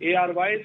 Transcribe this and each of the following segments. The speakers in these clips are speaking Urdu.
ARY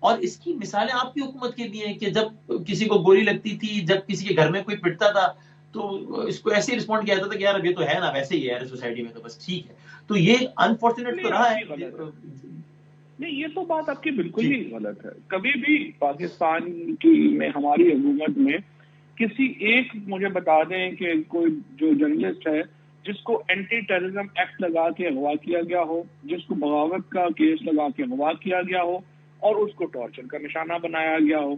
اور اس کی مثالیں آپ کی حکومت کے بھی ہیں کہ جب کسی کو گولی لگتی تھی، جب کسی کے گھر میں کوئی پٹتا تھا تو اس کو ایسے ہی رسپونڈ کیا جاتا تھا کہ یار اب یہ تو ہے نا، ویسے ہی ہے سوسائٹی میں، تو بس ٹھیک ہے. تو یہ انفارچونیٹ تو رہا ہے. نہیں، یہ تو بات آپ کی بالکل ہی غلط ہے. کبھی بھی پاکستان کی میں ہماری حکومت میں کسی ایک مجھے بتا دیں کہ کوئی جو جرنلسٹ ہے جس کو اینٹی ٹیررزم ایکٹ لگا کے اغوا کیا گیا ہو، جس کو بغاوت کا کیس لگا کے اغوا کیا گیا ہو اور اس کو ٹارچر کا نشانہ بنایا گیا ہو.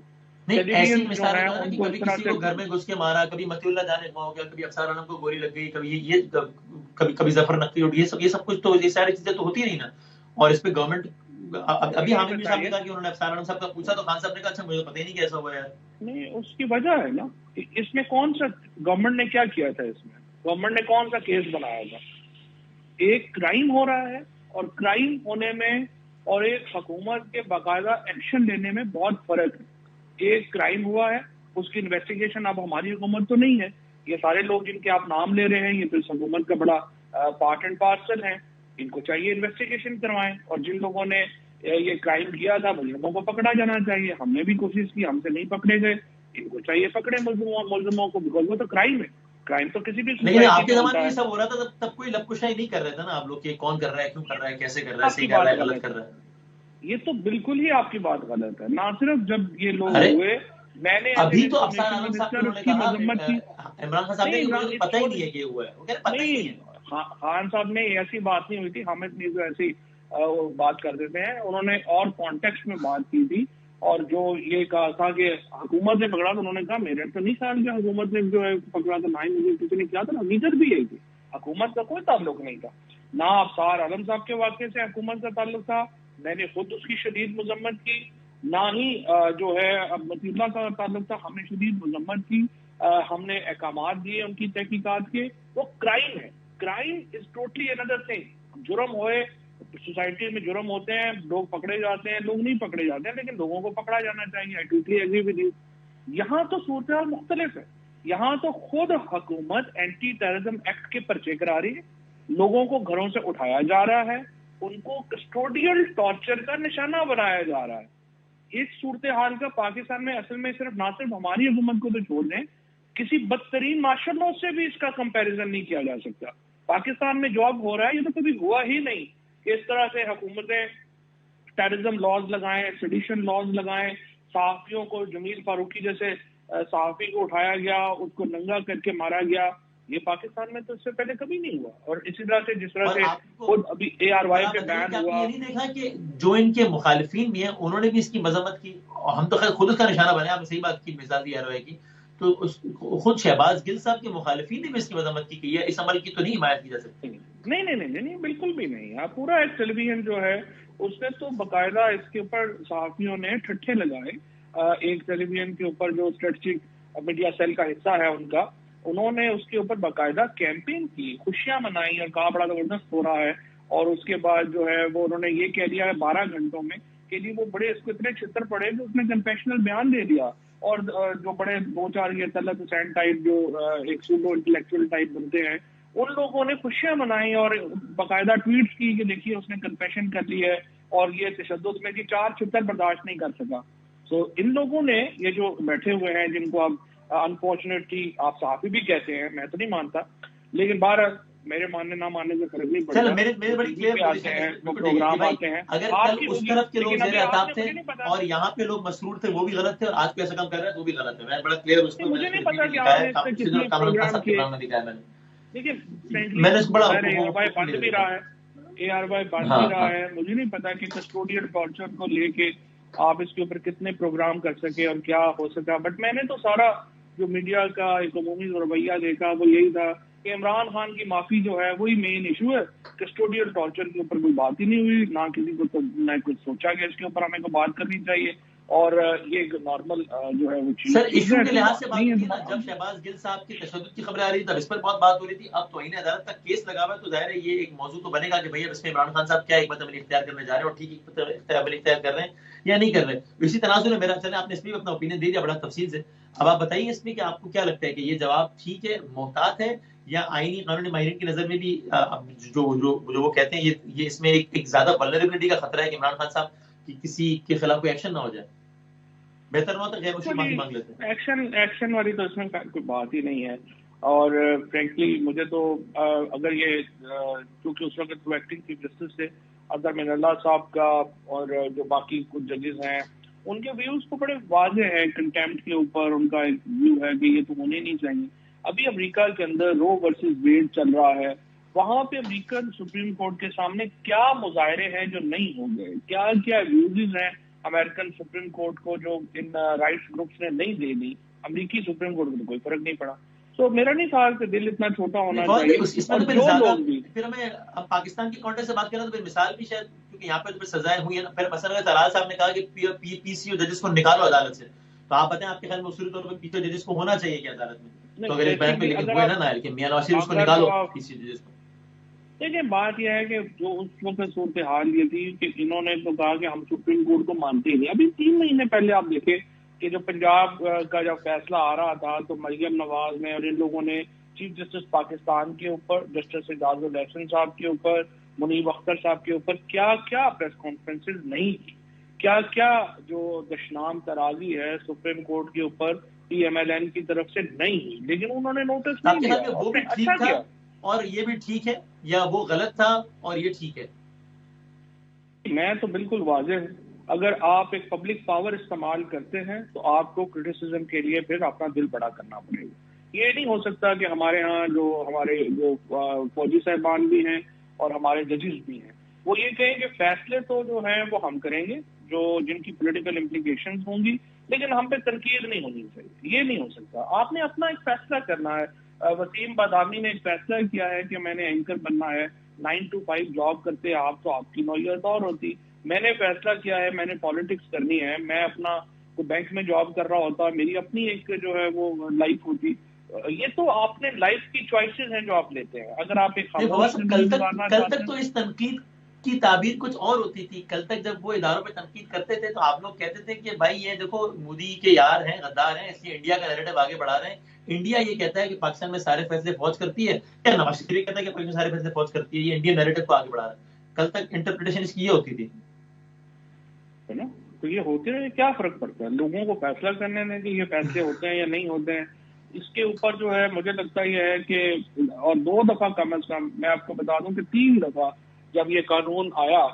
نہیں، ایسی مثال ہے کہ کبھی کسی کو گھر میں گھس کے مارا، کبھی متی اللہ جان اغوا ہو گیا، کبھی افسر عالم کو گولی لگ گئی، کبھی ظفر نقوی اٹھ، یہ سب کچھ تو یہ ساری چیزیں تو ہوتی نہیں نا. اور اس پہ گورنمنٹ ابھی حامد میر صاحب نے کہا کہ انہوں نے افسر عالم صاحب کا پوچھا تو خان صاحب نے کہا اچھا مجھے پتہ ہی نہیں کیسا ہوا یار. نہیں، اس کی وجہ ہے نا، اس میں کون سا گورنمنٹ نے کیا کیا تھا، اس میں گورنمنٹ نے کون سا کیس بنایا تھا. ایک کرائم ہو رہا ہے اور کرائم ہونے میں اور ایک حکومت کے باقاعدہ ایکشن لینے میں بہت فرق ہے. ایک کرائم ہوا ہے، اس کی انویسٹیگیشن اب ہماری حکومت تو نہیں ہے. یہ سارے لوگ جن کے آپ نام لے رہے ہیں یہ تو اس حکومت کا بڑا پارٹ اینڈ پارسل ہے. ان کو چاہیے انویسٹیگیشن کروائیں، اور جن لوگوں نے یہ کرائم کیا تھا ملزموں کو پکڑا جانا چاہیے. ہم نے بھی کوشش کی، ہم سے نہیں پکڑے گئے، ان کو چاہیے پکڑے ملزموں کو، بیکاز وہ تو کرائم ہے. کرائم تو کسی بھی لیکن آپ کے زمانے میں یہ سب ہو رہا تھا تب کوئی لب کشائی نہیں کر رہے تھے نا آپ لوگ کہ کون کر رہا ہے، کیوں کر رہا ہے، کیسے کر رہا ہے، صحیح کر رہا ہے، غلط کر رہا ہے. یہ تو بالکل ہی آپ کی بات غلط ہے. نہ صرف جب یہ لوگ ہوئے، میں نے ابھی تو افسر عالم صاحب نے کہا، عمران خان صاحب نے مجھے پتہ ہی نہیں ہے کہ ہوا ہے، وہ کہہ رہے پتہ ہی نہیں ہے. خان صاحب نے ایسی بات نہیں ہوئی تھی، حامد میر تو ایسی بات کر دیتے ہیں. انہوں نے اور کانٹیکسٹ میں بات کی تھی، اور جو یہ کہا تھا کہ حکومت نے پکڑا، تو انہوں نے کہا میرے تو نہیں خیال کہ حکومت نے جو ہے پکڑا تھا، نہ ہی مجھے کسی نے کیا تھا، حقیقت بھی یہی تھی. حکومت کا کوئی تعلق نہیں تھا، نہ افسر عالم صاحب کے واقعے سے حکومت کا تعلق تھا. میں نے خود اس کی شدید مذمت کی، نہ ہی جو ہے مطیع کا تعلق تھا. ہم نے شدید مذمت کی، ہم نے احکامات دیے ان کی تحقیقات کے. وہ کرائم ہے، crime is totally another thing. جرم ہوئے، سوسائٹی میں جرم ہوتے ہیں، لوگ پکڑے جاتے ہیں، لوگ نہیں پکڑے جاتے ہیں، لیکن لوگوں کو پکڑا جانا چاہیے. I totally agree with you. یہاں تو صورتحال مختلف ہے. یہاں تو خود حکومت اینٹی ٹیررزم ایکٹ کے پرچے کرا رہی ہے، لوگوں کو گھروں سے اٹھایا جا رہا ہے، ان کو کسٹوڈیل ٹارچر کا نشانہ بنایا جا رہا ہے. اس صورتحال کا پاکستان میں اصل میں صرف نہ صرف ہماری حکومت کو تو چھوڑ دیں، کسی بدترین معاشروں سے بھی اس کا کمپیریزن نہیں کیا جا سکتا. پاکستان میں جو اب ہو رہا ہے یہ تو کبھی ہوا ہی نہیں کہ اس طرح سے حکومتیں ٹیررزم لاز لگائیں، سیڈیشن لاز لگائیں. صحافیوں کو، جمیل فاروقی جیسے صحافی کو اٹھایا گیا، اس کو ننگا کر کے مارا گیا. یہ پاکستان میں تو اس سے پہلے کبھی نہیں ہوا. اور اسی طرح سے جس طرح سے خود ابھی ARY پہ بیان ہوا، یہ نہیں دیکھا کہ جو ان کے مخالفین بھی ہیں انہوں نے بھی اس کی مذمت کی. ہم تو خیر خود اس کا نشانہ بنے، آپ نے صحیح بات کی، مثال دی ARY کی. تو خود شہباز گل صاحب کے مخالفین نے بھی اس کی مذمت کی کہ اس عمل کی تو نہیں حمایت کی جا سکتی. نہیں، بالکل بھی نہیں. آپ پورا ایک ٹیلی ویژن جو ہے اس نے تو باقاعدہ اس کے اوپر صحافیوں نے ٹھٹھے لگائے. ایک ٹیلی ویژن کے اوپر جو اسٹریٹجک میڈیا سیل کا حصہ ہے ان کا، انہوں نے اس کے اوپر باقاعدہ کیمپین کی، خوشیاں منائی اور کہا بڑا زبردست ہو رہا ہے. اور اس کے بعد جو ہے وہ انہوں نے یہ کہہ دیا ہے 12 گھنٹوں میں کہ جی وہ بڑے اس کو اتنے چھتر پڑے کہ اس نے کنفیشنل بیان دے دیا. اور جو بڑے 2-4 یہ طلعت حسین ٹائپ جو ایک سوڈو انٹلیکچوئل ٹائپ بنتے ہیں، ان لوگوں نے خوشیاں منائی اور باقاعدہ ٹویٹس کی کہ دیکھیے اس نے کنفیشن کر لی ہے اور یہ تشدد میں 4 چھتر برداشت نہیں کر سکا. سو ان لوگوں نے یہ جو بیٹھے ہوئے ہیں جن کو آپ انفارچونیٹلی آپ صحافی بھی کہتے ہیں، میں تو نہیں مانتا، لیکن بہرحال میرے ماننے نہ ماننے سے فرق نہیں پڑتا. میرے بڑی کلیئر آتے ہیں، پروگرام آتے ہیں. اگر کل اس طرف کے لوگ زیر عتاب تھے اور یہاں پہ لوگ مسرور تھے وہ بھی غلط تھے، اور آج پہ ایسا کام کر رہے ہیں وہ بھی غلط ہے. میں بڑا کلیئر اس کو مجھے نہیں پتا کہ آپ نے اس سے کتنے پروگرام کیے. دیکھیے میں نے اس کو بڑا ARY بند بھی رہا ہے، ARY بند بھی رہا ہے. مجھے نہیں پتا کہ کسٹوڈیل ٹارچر کو لے کے آپ اس کے اوپر کتنے پروگرام کر سکے اور کیا ہو سکا. بٹ میں نے تو سارا جو میڈیا کا ایک عمومی رویہ دیکھا وہ یہی تھا کہ عمران خان کی معافی جو ہے وہی مین ایشو ہے. کسٹوڈیل ٹارچر کے اوپر کوئی بات ہی نہیں ہوئی، نہ کسی کو نہ کچھ سوچا کہ اس کے اوپر ہمیں کو بات کرنی چاہیے. اور یہ نارمل جو ہے وہ چیز سر ایشو کے لحاظ سے بات ہوئی نا، جب شہباز گل صاحب کی تشدد کی خبریں آ رہی تھی تب اس پر بہت بات ہو رہی تھی. اب توہین عدالت کا کیس لگا ہوا ہے تو ظاہر ہے یہ ایک موضوع تو بنے گا کہ بھئی اب اس میں عمران خان صاحب کیا حکمت عملی اختیار کرنے جا رہے ہیں اور ٹھیک عملی اختیار کر رہے ہیں یا نہیں کر رہے. اسی تناظر میں میرا چلے آپ نے اس میں بھی اپنا اوپینین دے دیا بڑا تفصیل سے. اب آپ بتائیے اس میں کہ آپ کو کیا لگتا ہے کہ یہ جواب ٹھیک ہے، محتاط ہے، یا آئینی قانونی ماہرین کی نظر میں بھی جو وہ کہتے ہیں یہ اس میں ایک زیادہ ولنریبلٹی کا خطرہ ہے کہ عمران خان صاحب کہ کسی کے خلاف کوئی ایکشن نہ ہو جائے؟ بہتر نہ ہوتا غیر ملکی معافی مانگ لیتے ہیں. ایکشن والی تو اس میں کوئی بات ہی نہیں ہے. اور فرینکلی مجھے تو اگر یہ کیونکہ اس وقت وہ ایکٹنگ چیف جسٹس تھے اظہر من اللہ صاحب کا اور جو باقی کچھ ججز ہیں ان کے ویوز تو بڑے واضح ہیں کنٹیمپٹ کے اوپر. ان کا ایک ویو ہے کہ یہ تو ہونے نہیں چاہیے. ابھی امریکہ کے اندر رو ورسز ویڈ چل رہا ہے. وہاں پہ امریکن سپریم کورٹ کے سامنے کیا مظاہرے ہیں جو نہیں ہو گئے, کیا کیا ویوز ہیں امریکن سپریم کورٹ کو جو ان رائٹس گروپس نے نہیں دے دی. امریکی سپریم کورٹ کو کوئی فرق نہیں پڑا. تو میرا نہیں خیال کہ دل اتنا چھوٹا ہونا چاہیے. پھر ہمیں اب پاکستان کی کانٹیکسٹ سے بات کریں تو پھر مثال بھی شاید کیونکہ یہاں پہ سزائیں ہوئی ہیں. پھر مثلا طلال صاحب نے کہا کہ پی سی او ججز کو نکالو عدالت سے, تو آپ بتائیں آپ کے خیال میں اصولی طور پر پی سی او ججز کو ہونا چاہیے کہ عدالت میں؟ تو اگر ایک بیان پہ لے کے وہ ہے نا کہ میاں نواز شریف کو نکالو پی سی او ججز کو. دیکھیں بات یہ ہے کہ جو اس وقت صورتحال یہ تھی کہ انہوں نے تو کہا کہ ہم سپریم کورٹ کو مانتے ہی نہیں. ابھی 3 مہینے پہلے آپ دیکھیں کہ جو پنجاب کا جب فیصلہ آ رہا تھا تو مریم نواز نے اور ان لوگوں نے چیف جسٹس پاکستان کے اوپر, جسٹس اعجاز الاحسن صاحب کے اوپر, منیب اختر صاحب کے اوپر کیا کیا پریس کانفرنسز نہیں کی, کیا کیا جو دشنام ترازی ہے سپریم کورٹ کے اوپر پی ایم ایل این کی طرف سے نہیں ہوئی. لیکن انہوں نے نوٹس نہیں لیا. وہ بھی ٹھیک تھا اور یہ بھی ٹھیک ہے, یا وہ غلط تھا اور یہ ٹھیک ہے؟ میں تو بالکل واضح ہوں. اگر آپ ایک پبلک پاور استعمال کرتے ہیں تو آپ کو کرٹیسزم کے لیے پھر اپنا دل بڑا کرنا پڑے گا. یہ نہیں ہو سکتا کہ ہمارے ہاں جو ہمارے جو فوجی صاحبان بھی ہیں اور ہمارے ججز بھی ہیں وہ یہ کہیں کہ فیصلے تو جو ہیں وہ ہم کریں گے جو جن کی پولیٹیکل امپلیکیشنز ہوں گی, لیکن ہم پہ تنقید نہیں ہونی چاہیے. یہ نہیں ہو سکتا. آپ نے اپنا ایک فیصلہ کرنا ہے. وسیم بادامی نے ایک فیصلہ کیا ہے کہ میں نے اینکر بننا ہے, 9 to 5 جاب کرتے آپ تو آپ کی نوعیت اور ہوتی. میں نے فیصلہ کیا ہے میں نے پالیٹکس کرنی ہے, میں اپنا بینک میں جاب کر رہا ہوتا, میری اپنی ایک جو ہے وہ لائف ہوتی. یہ تو آپ نے لائف کی چوائسز ہیں جو آپ لیتے ہیں. اگر آپ ایک کل تک تو اس تنقید کی تعبیر کچھ اور ہوتی تھی. کل تک جب وہ اداروں پہ تنقید کرتے تھے تو آپ لوگ کہتے تھے کہ بھائی یہ دیکھو مودی کے یار ہیں, غدار ہیں, اس لیے انڈیا کا نیریٹو آگے بڑھا رہے ہیں. انڈیا یہ کہتا ہے کہ پاکستان میں سارے فیصلے فوج کرتی ہے, یا نواز شریف کہتا ہے کہ پاکستان میں سارے فیصلے فوج کرتی ہے, یہ انڈین نیریٹو کو آگے بڑھا رہا ہے. کل تک انٹرپریٹیشن اس کی یہ ہوتی تھی نا. تو یہ ہوتے ہیں, کیا فرق پڑتا ہے لوگوں کو فیصلہ کرنے میں کہ یہ فیصلے ہوتے ہیں یا نہیں ہوتے ہیں. اس کے اوپر جو ہے مجھے لگتا یہ ہے کہ اور 2 دفعہ کم از کم میں آپ کو بتا دوں کہ 3 دفعہ جب یہ قانون آیا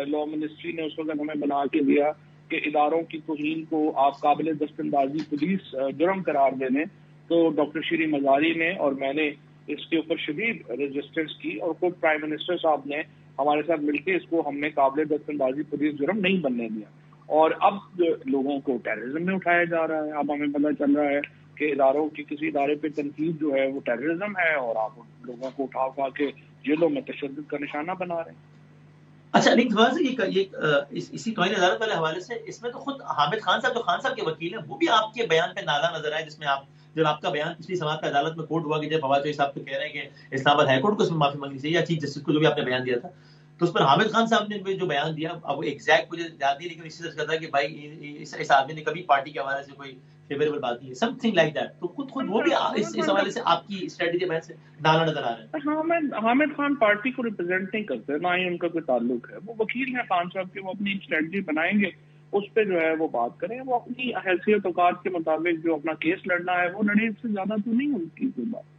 لا منسٹری نے اس وقت ہمیں بنا کے دیا کہ اداروں کی توہین کو آپ قابل دستاندازی پولیس جرم قرار دینے, تو ڈاکٹر شیریں مزاری نے اور میں نے اس کے اوپر شدید ریزسٹنس کی اور خود پرائم منسٹر صاحب نے ہمارے ساتھ مل کے اس کو ہم نے قابل دستاندازی پولیس جرم نہیں بننے دیا. اور اب لوگوں کو ٹیررزم میں اٹھایا جا رہا ہے. اب ہمیں پتہ چل رہا ہے کہ اداروں کی کسی ادارے پہ تنقید جو ہے وہ ٹیررزم ہے, اور آپ لوگوں کو اٹھا کے جیلوں میں تشدد کا نشانہ بنا رہے ہیں. اچھا نہیں تھوڑا سا اسی توہین عدالت والے حوالے سے اس میں تو خود حامد خان صاحب جو خان صاحب کے وکیل ہیں وہ بھی آپ کے بیان پہ نالا نظر آئے, جس میں آپ جب آپ کا بیان پچھلی سماعت پہ عدالت میں کورٹ ہوا کہ جب فواد چوہدری صاحب تو کہہ رہے ہیں کہ اسلام آباد ہائی کورٹ کو اس میں معافی مانگنی چاہیے یا چیف جسٹس کو جو بھی آپ نے بیان دیا تھا, تو اس پر حامد خان صاحب نے جو بیان دیا اب وہ ایگزیکٹ مجھے یاد نہیں, لیکن اسی سے کہتا ہے کہ بھائی اس آدمی نے کبھی پارٹی کے حوالے سے کوئی فیوریبل بات نہیں ہے, سم تھنگ لائک دیٹ. تو خود وہ بھی اس حوالے سے آپ کی اسٹریٹجی بیان سے نالا نظر آ رہے ہیں. حامد خان پارٹی کو ریپرزینٹ نہیں کرتے, نہ ہی ان کا کوئی تعلق ہے. وہ وکیل ہیں خان صاحب کے, وہ اپنی اسٹریٹجی بنائیں گے, اس پہ جو ہے وہ بات کریں. وہ اپنی حیثیت اوقات کے مطابق جو اپنا کیس لڑنا ہے وہ لڑے, اس سے زیادہ تو نہیں ہوتی کوئی بات.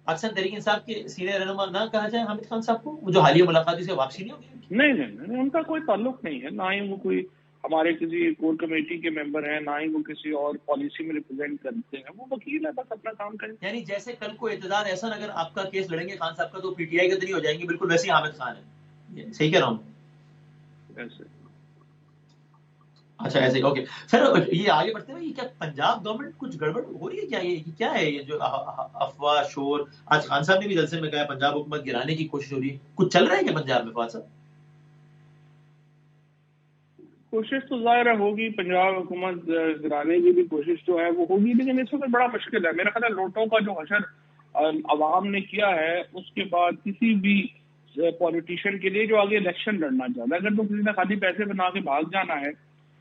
اکثر تحریک انصاف کے سینئر رہنما نہ کہا جائے حامد خان صاحب کو, جو حالیہ ملاقات سے واپسی نہیں ہوگی؟ نہیں, ان کا کوئی تعلق نہیں ہے, نہ ہی وہ کوئی ہمارے کسی کور کمیٹی کے ممبر ہیں, نہ ہی وہ کسی اور پالیسی میں ریپرزینٹ کرتے ہیں. وہ وکیل ہے, بس اپنا کام کریں. یعنی جیسے کل کو اعتدار احسن اگر آپ کا کیس لڑیں گے خان صاحب کا تو پی ٹی آئی کے ذریعے ہو جائیں گے, بالکل ویسے ہی حامد خان ہے, صحیح کہہ رہا ہوں؟ ایسے اچھا ایسے اوکے. سر یہ آگے بڑھتے ہوئے, یہ کیا پنجاب گورنمنٹ کچھ گڑبڑ ہو رہی ہے کیا؟ یہ کیا ہے یہ جو افواہ شور, آج خان صاحب نے بھی جلسے میں کہا پنجاب حکومت گرانے کی کوشش ہو رہی ہے, کچھ چل رہا ہے کیا پنجاب میں فواد صاحب؟ کوشش تو ظاہر ہوگی, پنجاب حکومت گرانے کی بھی کوشش جو ہے وہ ہوگی, لیکن اس وقت بڑا مشکل ہے. میرا خیال ہے نوٹوں کا جو حشر عوام نے کیا ہے اس کے بعد کسی بھی پولیٹیشین کے لیے جو آگے الیکشن لڑنا چاہتا ہے, اگر تو کسی نے خالی پیسے بنا کے بھاگ جانا ہے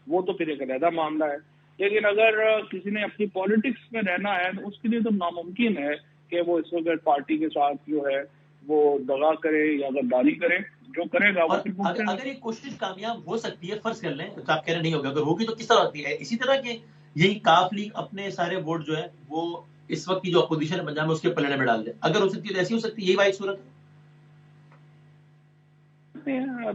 وہ تو پھر ایک علیحدہ معاملہ ہے, لیکن اگر کسی نے اپنی پالیٹکس میں رہنا ہے تو اس کے لیے تو ناممکن ہے کہ وہ اس وقت پارٹی کے ساتھ جو ہے وہ دغا کرے یا غداری کرے, جو کرے گا وہ اگر یہ کوشش کامیاب ہو سکتی ہے، فرض کر لیں تو آپ کہہ رہے نہیں ہوگا، اگر ہوگی تو کس طرح ہوتی ہے؟ اسی طرح کہ یہی کاف لیگ اپنے سارے ووٹ جو ہے وہ اس وقت کی جو اپوزیشن ہے پنجاب میں اس کے پلڑے میں ڈال دے، اگر ہو سکتی ہے تو ایسی ہو سکتی ہے، یہی واحد صورت ہے.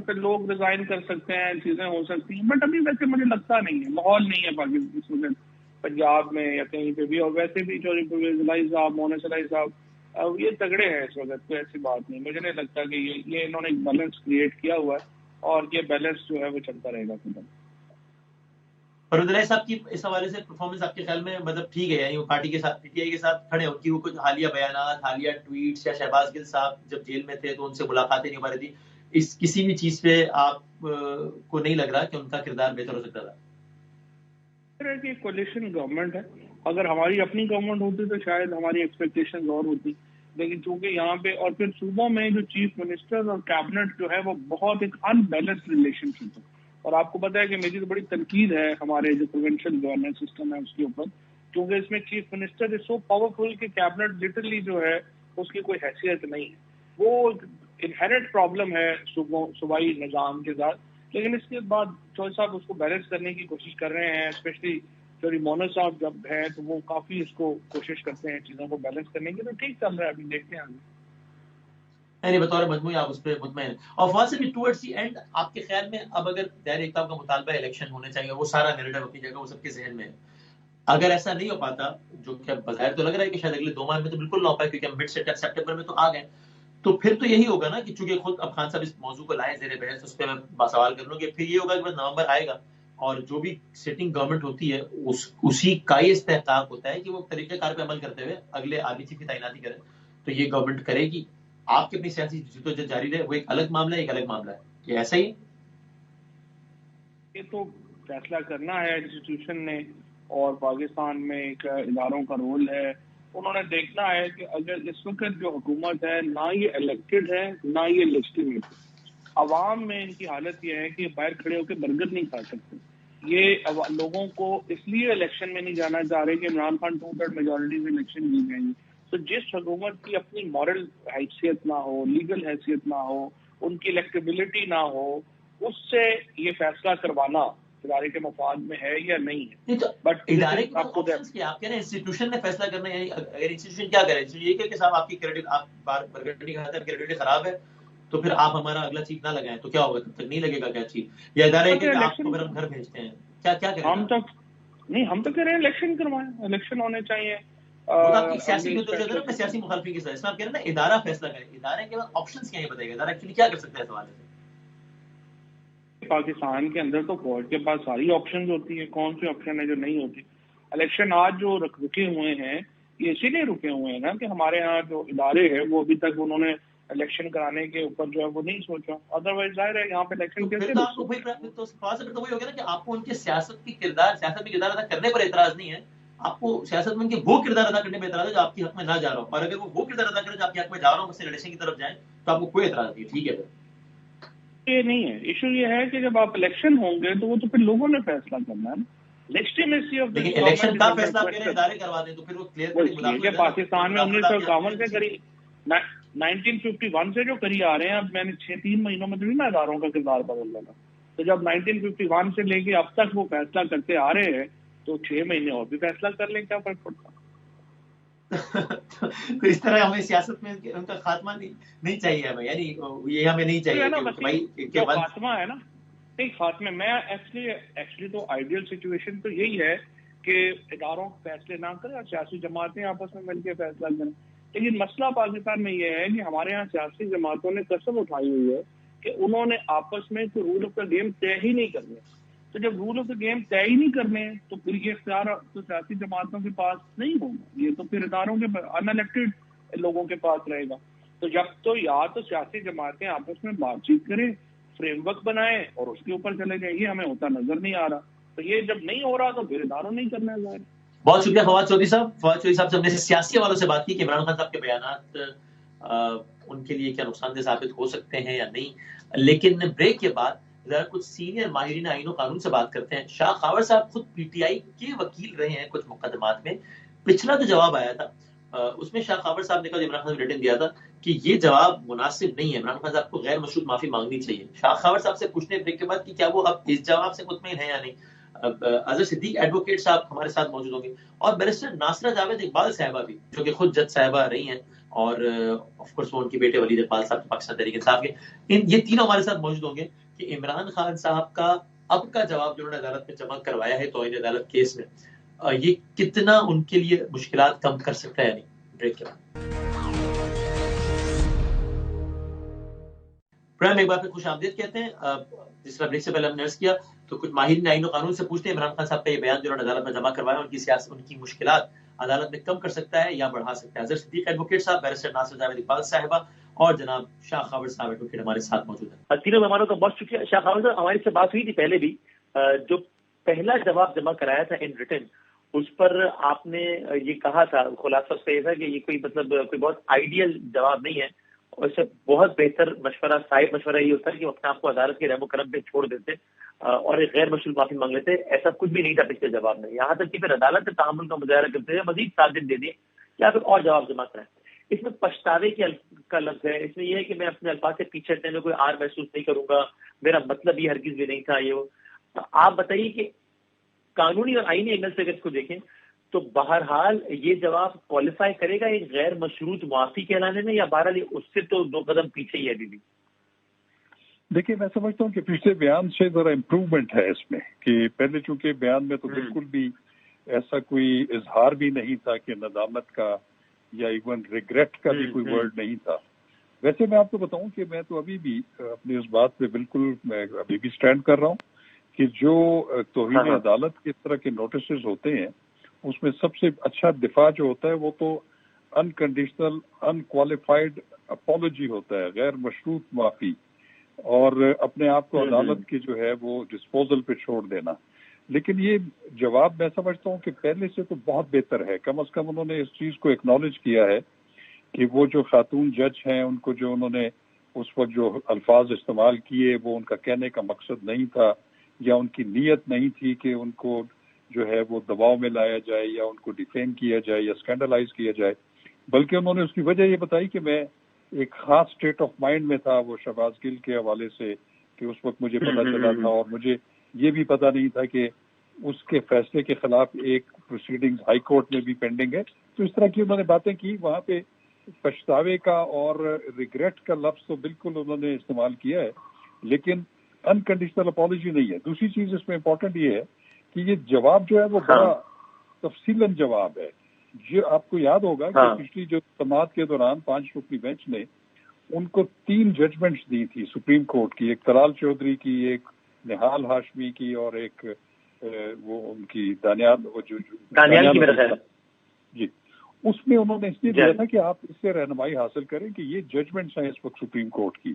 پھر لوگ ریزائن کر سکتے ہیں، چیزیں ہو سکتی ہیں، بٹ ابھی ویسے مجھے لگتا نہیں ہے، ماحول نہیں ہے پاکستان اس وقت پنجاب میں یا کہیں پہ بھی. اور ویسے بھی چوری پرویز الہی صاحب، مونس الہی صاحب یہ تگڑے ہیں اس وقت، کوئی ایسی بات نہیں. مجھے نہیں لگتا کہ یہ انہوں نے ایک بیلنس کریٹ کیا ہوا ہے اور یہ بیلنس جو ہے وہ چلتا رہے گا. پرویز الہی صاحب کی اس حوالے سے پرفارمنس آپ کے خیال میں مطلب ٹھیک ہے؟ یعنی وہ پارٹی کے ساتھ، پی ٹی آئی کے ساتھ کھڑے ہیں، ان کی وہ کچھ حالیہ بیانات، حالیہ ٹویٹس، یا شہباز گل صاحب جب جیل میں تھے تو ان سے ملاقاتیں نہیں ہو پا رہی تھی، اس کسی بھی چیز پہ آپ کو نہیں لگ رہا کہ ان کا کردار بہتر ہو سکتا تھا؟ کہ کولیشن گورنمنٹ ہے، اگر ہماری اپنی گورنمنٹ ہوتی تو شاید ہماری ایکسپیکٹیشن اور ہوتی، لیکن چونکہ یہاں پہ اور پھر صوبوں میں جو چیف منسٹر اور کیبنٹ جو ہے وہ بہت ایک ان بیلنس ریلیشن شپ ہے. اور آپ کو پتا ہے کہ میری تو بڑی تنقید ہے ہمارے جو پروونشل گورننس سسٹم ہے اس کے اوپر، کیونکہ اس میں chief minister is so powerful کہ کیبنٹ لٹرلی جو ہے اس کی کوئی حیثیت نہیں ہے. وہ انہیرنٹ پرابلم ہے صوبائی نظام کے ساتھ. لیکن اس کے بعد چوہدری صاحب اس کو بیلنس کرنے کی کوشش کر رہے ہیں، اسپیشلی چوہدری مونس صاحب جب ہیں تو وہ کافی اس کو کوشش کرتے ہیں چیزوں کو بیلنس کرنے کی. تو ٹھیک چل رہا ہے، ابھی دیکھتے ہیں. نہیں بطور مجموعی آپ اس پہ مطمئن. اور فاصل بھی ٹورڈز دی اینڈ آپ کے خیال میں اب اگر دائر اقتدار کا مطالبہ الیکشن ہونے چاہیے، وہ سارا نیریٹو اپنی جگہ، وہ سب کے ذہن میں ہے، اگر ایسا نہیں ہو پاتا، جو کہ بظاہر تو لگ رہا ہے کہ شاید اگلے 2 ماہ میں تو بالکل نہ ہو پائے کیونکہ ہم مڈ سپٹمبر میں تو آ گئے، تو پھر تو یہی ہوگا نا کہ چونکہ خود اب خان صاحب اس موضوع کو لائے زیر بحث، اس پہ میں سوال کر لوں کہ پھر یہ ہوگا کہ بس نومبر آئے گا اور جو بھی سیٹنگ گورنمنٹ ہوتی ہے اسی کا ہی استحقاق ہوتا ہے کہ وہ طریقہ کار پہ عمل کرتے ہوئے اگلے آرمی چیف کی تعیناتی کرے. تو یہ گورنمنٹ کرے گی، آپ کی اپنی سیاسی جدوجہد جاری رہے، وہ ایک الگ معاملہ ہے، ایک الگ معاملہ ہے. یہ ایسا ہی یہ تو فیصلہ کرنا ہے انسٹیٹیوشن نے، اور پاکستان میں ایک اداروں کا رول ہے. انہوں نے دیکھنا ہے کہ اگر اس وقت جو حکومت ہے نہ یہ الیکٹڈ ہے نہ یہ لیجٹیمیٹ ہے، عوام میں ان کی حالت یہ ہے کہ باہر کھڑے ہو کے برگر نہیں کھا سکتے. یہ لوگوں کو اس لیے الیکشن میں نہیں جانا چاہ رہے کہ عمران خان 2/3 میجورٹی سے الیکشن جیت جائیں گے. تو جس حکومت کی اپنی مورل حیثیت نہ ہو، لیگل حیثیت نہ ہو، ان کی الیکٹیبلٹی نہ ہو، اس سے یہ فیصلہ کروانا ادارے کے مفاد میں ہے یا نہیں ہے. بٹ ادارے کے آپشنز کیا؟ آپ کہہ رہے ہیں انسٹیٹیوشن نے فیصلہ کرنا ہے، یعنی اگر انسٹیٹیوشن کیا کرے، یہ کہ صاحب آپ کی کریڈٹ، آپ برگر نہیں کھاتے، کریڈٹ خراب ہے تو پھر آپ ہمارا اگلا چیف نہ لگائیں، تو کیا ہوگا؟ تب تک نہیں لگے گا کیا چیف؟ یا ادارے کہ آپ کو پھر ہم گھر بھیجتے ہیں، کیا کریں؟ ہم تو کہہ رہے ہیں الیکشن کروائیں، الیکشن ہونے چاہیے. آپ کی سیاسی سیاسی مخالفین کے ساتھ اس میں آپ کہہ رہے ہیں نا ادارہ فیصلہ کرے، ادارے کے بعد آپشنز کیا ہیں بتائیے گا، ادارہ ایکچولی کیا کر سکتا ہے اس حوالے سے؟ پاکستان کے اندر تو فوج کے پاس ساری آپشنز ہوتی ہیں، کون سی آپشن ہے جو نہیں ہوتی؟ الیکشن آج جو رکے ہوئے ہیں یہ اسی لیے رکے ہوئے ہیں نا کہ ہمارے ہاں جو ادارے ہیں وہ ابھی تک انہوں نے الیکشن کرانے کے اوپر جو ہے وہ نہیں سوچا. ادروائز ظاہر ہے یہاں پہ الیکشن کیسے تو وہی ہو گیا نا کہ آپ کو ان کے سیاست میں کردار ادا کرنے پر اعتراض نہیں ہے، آپ کو سیاست میں ان کے وہ کردار ادا کرنے پر اعتراض ہے جو آپ کے حق میں نہ جا رہا ہو، اور اگر وہ کردار ادا کرے جو آپ کے حق میں جا رہا ہوں، اس سے الیکشن کی طرف جائیں تو آپ کو کوئی اعتراض نہیں. ٹھیک ہے، یہ نہیں ہے. ایشو یہ ہے کہ جب آپ الیکشن ہوں گے تو وہ تو پھر لوگوں نے فیصلہ کرنا ہے نا. لیکن الیکشن کا فیصلہ آپ کہہ رہے ہیں ادارے کروا دیں تو پھر وہ کلیئر پاکستان میں 1951 سے کری 1951 سے جو کری آ رہے ہیں. اب میں نے 3 مہینوں میں تو میں اداروں کا کردار بدل دینا. تو جب 1951 سے لے کے اب تک وہ فیصلہ کرتے آ رہے ہیں تو 6 مہینے اور بھی فیصلہ کر لیں، کیا فرق پڑتا؟ تو اس طرح ہمیں سیاست میں ان کا خاتمہ نہیں چاہیے ہمیں، یعنی یہ ہمیں نہیں چاہیے خاتمہ ہے نا. خاتمے میں ایکچولی تو آئیڈیل سچویشن تو یہی ہے کہ اداروں فیصلے نہ کریں اور سیاسی جماعتیں آپس میں مل کے فیصلہ کریں. لیکن مسئلہ پاکستان میں یہ ہے کہ ہمارے یہاں سیاسی جماعتوں نے قسم اٹھائی ہوئی ہے کہ انہوں نے آپس میں کوئی رول آف دا گیم طے ہی نہیں کرنے. تو جب رول آف دا گیم طے ہی نہیں کرنے تو پھر یہ اختیار تو سیاسی جماعتوں کے پاس نہیں ہوگا، یہ تو پھر اداروں کے ان الیکٹڈ لوگوں کے پاس رہے گا. تو جب تو یا تو سیاسی جماعتیں آپس میں بات چیت کریں، فریم ورک بنائیں اور اس کے اوپر چلے جائیں. یہ ہمیں ہوتا نظر نہیں آ رہا. تو یہ جب نہیں ہو رہا تو پھر اداروں نہیں کرنا ہے. بہت شکریہ فواد چودھری صاحب سے ہم نے سیاسی حوالوں سے بات کی کہ عمران خان صاحب کے بیانات ان کے لیے کیا نقصان دہ ثابت ہو سکتے ہیں یا نہیں. لیکن بریک کے بعد ذرا کچھ سینئر ماہرین آئین و قانون سے بات کرتے ہیں. شاہ خاور صاحب خود پی ٹی آئی کے وکیل رہے ہیں کچھ مقدمات میں. پچھلا جو جواب آیا تھا اس میں شاہ خاور صاحب نے کہا، عمران خان نے ریٹن دیا تھا کہ یہ جواب مناسب نہیں ہے، عمران خان صاحب کو غیر مشروط معافی مانگنی چاہیے. شاہ خاور صاحب سے پوچھنے بریک کے بعد کہ کیا وہ اب اس جواب سے مطمئن ہے یا نہیں. اظہر صدیق ایڈوکیٹ صاحب ہمارے ساتھ موجود ہوں گے، اور بیرسٹر ناصرہ جاوید اقبال صاحبہ بھی، جو کہ خود جج صاحبہ رہی ہیں، اور آف کورس وہ ان کے بیٹے ولید اقبال صاحب پاکستان تحریک انصاف کے، یہ تینوں ہمارے ساتھ موجود ہوں گے کہ عمران خان صاحب کا اب کا جواب جو انہوں نے عدالت میں جمع کروایا ہے توہین عدالت کیس میں، یہ کتنا ان کے لیے مشکلات کم کر سکتا ہے یا نہیں. بریک کے بعد پرائم ایک بار پھر خوش آمدید کہتے ہیں. جس طرح بریک سے پہلے ہم نے عرض کیا تو کچھ ماہرین آئین و قانون سے پوچھتے ہیں عمران خان صاحب کا یہ بیان جو انہوں نے عدالت میں جمع کروایا ان کی سیاست، ان کی مشکلات عدالت میں کم کر سکتا ہے یا بڑھا سکتا ہے. اظہر صدیق ایڈوکیٹ صاحب، بیرسٹر ناصر جاوید اقبال صاحبہ اور جناب شاہ خاور صاحب ایڈوکیٹ ہمارے ساتھ موجود ہیں. تینوں مہمانوں کا بہت شکریہ. شاہ خاور صاحب، ہماری سے بات ہوئی تھی پہلے بھی، جو پہلا جواب جمع کرایا تھا ان ریٹن، اس پر آپ نے یہ کہا تھا، خلاصہ اس کا یہ تھا کہ یہ کوئی کوئی بہت آئیڈیل جواب نہیں ہے، اور اس سے بہت بہتر مشورہ، صاحب مشورہ یہ ہوتا ہے کہ وہ اپنے آپ کو عدالت کے رحم و کرم پہ چھوڑ دیتے اور ایک غیر مشروط معافی مانگ لیتے. ایسا کچھ بھی نہیں تھا پچھلے جواب میں، یہاں تک کہ پھر عدالت سے تعامل کا مظاہرہ کرتے ہوئے مزید 7 دن دے دیے یا پھر اور جواب جمع کرائیں. اس میں پچھتاوے کا لفظ ہے، اس میں یہ ہے کہ میں اپنے الفاظ سے پیچھے ہٹنے میں کوئی آر محسوس نہیں کروں گا، میرا مطلب یہ ہرگز بھی نہیں تھا. یہ آپ بتائیے کہ قانونی اور آئینی اینگل سے اگر اس کو دیکھیں تو بہرحال یہ جواب کوالیفائی کرے گا ایک غیر مشروط معافی کہلانے میں، یا بہرحال اس سے تو 2 قدم پیچھے ہی ہے ابھی بھی؟ دیکھیے، میں سمجھتا ہوں کہ پچھلے بیان سے ذرا امپروومنٹ ہے اس میں، کہ پہلے چونکہ بیان میں تو بالکل بھی ایسا کوئی اظہار بھی نہیں تھا کہ ندامت کا یا ایون ریگریٹ کا بھی کوئی ورڈ نہیں تھا. ویسے میں آپ کو بتاؤں کہ میں تو ابھی بھی اپنی اس بات پہ بالکل میں ابھی بھی سٹینڈ کر رہا ہوں کہ جو توہین عدالت کے اس طرح کے نوٹسز ہوتے ہیں اس میں سب سے اچھا دفاع جو ہوتا ہے وہ تو انکنڈیشنل انکوالیفائڈ اپالوجی ہوتا ہے، غیر مشروط معافی، اور اپنے آپ کو عدالت کی جو ہے وہ ڈسپوزل پہ چھوڑ دینا. لیکن یہ جواب میں سمجھتا ہوں کہ پہلے سے تو بہت بہتر ہے. کم از کم انہوں نے اس چیز کو ایکنالج کیا ہے کہ وہ جو خاتون جج ہیں ان کو جو انہوں نے اس وقت جو الفاظ استعمال کیے وہ ان کا کہنے کا مقصد نہیں تھا، یا ان کی نیت نہیں تھی کہ ان کو جو ہے وہ دباؤ میں لایا جائے یا ان کو ڈیفیم کیا جائے یا اسکینڈلائز کیا جائے، بلکہ انہوں نے اس کی وجہ یہ بتائی کہ میں ایک خاص اسٹیٹ آف مائنڈ میں تھا وہ شہباز گل کے حوالے سے، کہ اس وقت مجھے پتا چلا تھا اور مجھے یہ بھی پتا نہیں تھا کہ اس کے فیصلے کے خلاف ایک پروسیڈنگز ہائی کورٹ میں بھی پینڈنگ ہے. تو اس طرح کی انہوں نے باتیں کی. وہاں پہ پچھتاوے کا اور ریگریٹ کا لفظ تو بالکل انہوں نے استعمال کیا ہے، لیکن انکنڈیشنل اپالوجی نہیں ہے. دوسری چیز اس میں امپورٹنٹ یہ ہے کہ یہ جواب جو ہے وہ بڑا تفصیلاً جواب ہے. جو آپ کو یاد ہوگا کہ پچھلی جو سماعت کے دوران 5 رکنی بینچ نے ان کو 3 ججمنٹس دی تھی سپریم کورٹ کی، ایک طلال چودھری کی، ایک نہال ہاشمی کی، اور ایک وہ ان کی دانیال جی. اس میں انہوں نے اس لیے دیا تھا کہ آپ اس سے رہنمائی حاصل کریں کہ یہ ججمنٹس ہیں اس وقت سپریم کورٹ کی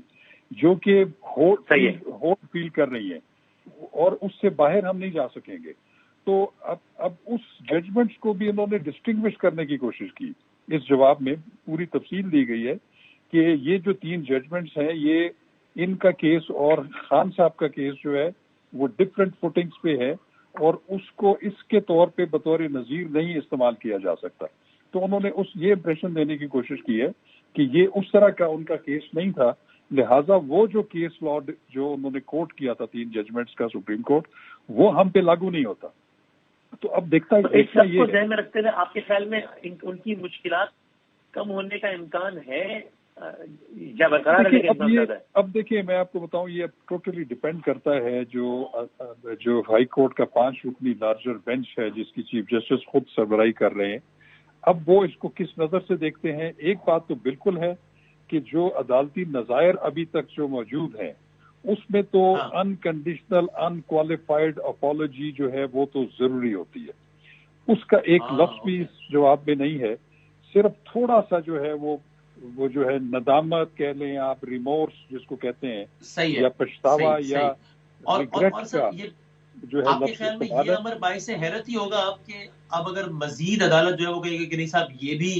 جو کہ ہوٹ فیل کر رہی ہیں اور اس سے باہر ہم نہیں جا سکیں گے. تو اب اس ججمنٹس کو بھی انہوں نے ڈسٹنگوش کرنے کی کوشش کی. اس جواب میں پوری تفصیل دی گئی ہے کہ یہ جو 3 ججمنٹس ہیں یہ ان کا کیس اور خان صاحب کا کیس جو ہے وہ ڈفرینٹ فوٹنگز پہ ہے اور اس کو اس کے طور پہ بطور نظیر نہیں استعمال کیا جا سکتا. تو انہوں نے یہ امپریشن دینے کی کوشش کی ہے کہ یہ اس طرح کا ان کا کیس نہیں تھا، لہٰذا وہ جو کیس لا جو انہوں نے کوٹ کیا تھا 3 ججمنٹس کا سپریم کورٹ، وہ ہم پہ لاگو نہیں ہوتا. تو اب دیکھتا ہے اس سب کو ذہن میں رکھتے ہوئے آپ کے خیال میں ان کی مشکلات کم ہونے کا امکان ہے یا برقرار رہنے کا امکان زیادہ ہے؟ اب دیکھیے، میں آپ کو بتاؤں یہ ٹوٹلی ڈیپینڈ کرتا ہے جو ہائی کورٹ کا 5 رکنی لارجر بینچ ہے جس کی چیف جسٹس خود سربراہی کر رہے ہیں. اب وہ اس کو کس نظر سے دیکھتے ہیں. ایک بات تو بالکل ہے کہ جو عدالتی نظائر ابھی تک جو موجود ہیں اس میں تو انکنڈیشنل انکوالیفائڈ اپالوجی جو ہے وہ تو ضروری ہوتی ہے. اس کا ایک لفظ بھی اس جواب میں نہیں ہے. صرف تھوڑا سا جو ہے وہ جو ہے ندامت کہہ لیں آپ، ریمورس جس کو کہتے ہیں، یا پچھتاوا یا ریگریٹ کا جو ہے آپ کے خیال میں یہ امر باعث حیرت ہی ہوگا آپ کے اب اگر مزید عدالت جو ہے وہ کہے گی کہ نہیں صاحب یہ بھی